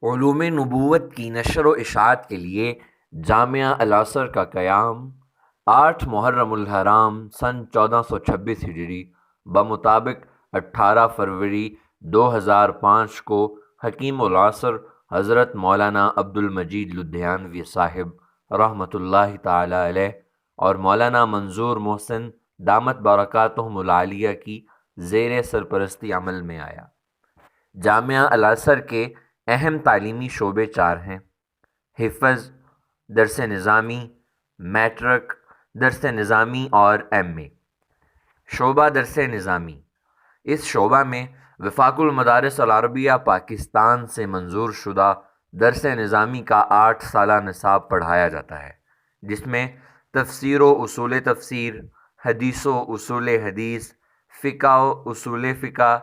علوم نبوت کی نشر و اشاعت کے لیے جامعہ الازہر کا قیام 8 محرم الحرام سن 1426 ہجری بمطابق 18 فروری 2005 کو حکیم العصر حضرت مولانا عبد المجید لدھیانوی صاحب رحمۃ اللہ تعالی علیہ اور مولانا منظور محسن دامت برکاتہم العالیہ کی زیر سرپرستی عمل میں آیا۔ جامعہ الازہر کے اہم تعلیمی شعبے 4 ہیں: حفظ، درس نظامی، میٹرک، درس نظامی اور ایم اے۔ شعبہ درس نظامی: اس شعبہ میں وفاق المدارس العربیہ پاکستان سے منظور شدہ درس نظامی کا 8 سالہ نصاب پڑھایا جاتا ہے، جس میں تفسیر و اصول تفسیر، حدیث و اصول حدیث، فقہ و اصول فقہ،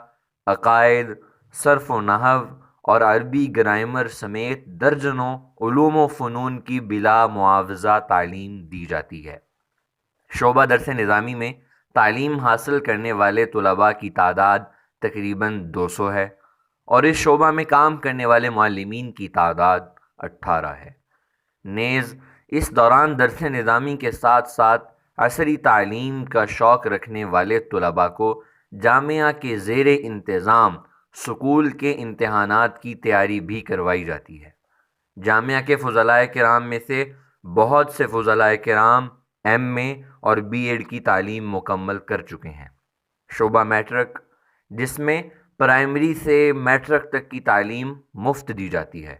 عقائد، صرف و نحو اور عربی گرامر سمیت درجنوں علوم و فنون کی بلا معاوضہ تعلیم دی جاتی ہے۔ شعبہ درس نظامی میں تعلیم حاصل کرنے والے طلباء کی تعداد تقریباً 200 ہے اور اس شعبہ میں کام کرنے والے معلمین کی تعداد 18 ہے۔ نیز اس دوران درس نظامی کے ساتھ ساتھ عصری تعلیم کا شوق رکھنے والے طلباء کو جامعہ کے زیر انتظام سکول کے امتحانات کی تیاری بھی کروائی جاتی ہے۔ جامعہ کے فضلاء کرام میں سے بہت سے فضلاء کرام ایم اے اور بی ایڈ کی تعلیم مکمل کر چکے ہیں۔ شعبہ میٹرک، جس میں پرائمری سے میٹرک تک کی تعلیم مفت دی جاتی ہے۔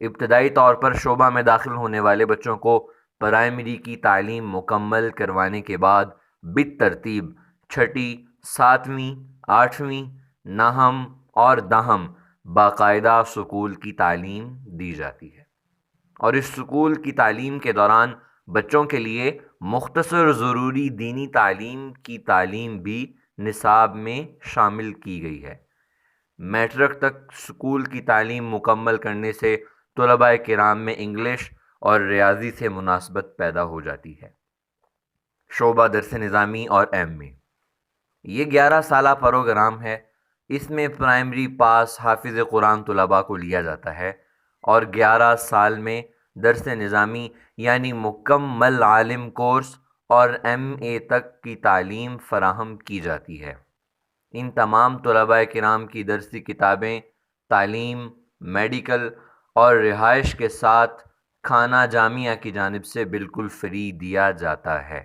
ابتدائی طور پر شعبہ میں داخل ہونے والے بچوں کو پرائمری کی تعلیم مکمل کروانے کے بعد بالترتیب چھٹی، 7ویں، 8ویں، نہم اور دہم باقاعدہ سکول کی تعلیم دی جاتی ہے، اور اس سکول کی تعلیم کے دوران بچوں کے لیے مختصر ضروری دینی تعلیم کی تعلیم بھی نصاب میں شامل کی گئی ہے۔ میٹرک تک سکول کی تعلیم مکمل کرنے سے طلباء کرام میں انگلش اور ریاضی سے مناسبت پیدا ہو جاتی ہے۔ شعبہ درس نظامی اور ایم اے، یہ 11 سالہ پروگرام ہے۔ اس میں پرائمری پاس حافظ قرآن طلباء کو لیا جاتا ہے اور 11 سال میں درس نظامی یعنی مکمل عالم کورس اور ایم اے تک کی تعلیم فراہم کی جاتی ہے۔ ان تمام طلباء کرام کی درسی کتابیں، تعلیم، میڈیکل اور رہائش کے ساتھ کھانا جامعہ کی جانب سے بالکل فری دیا جاتا ہے۔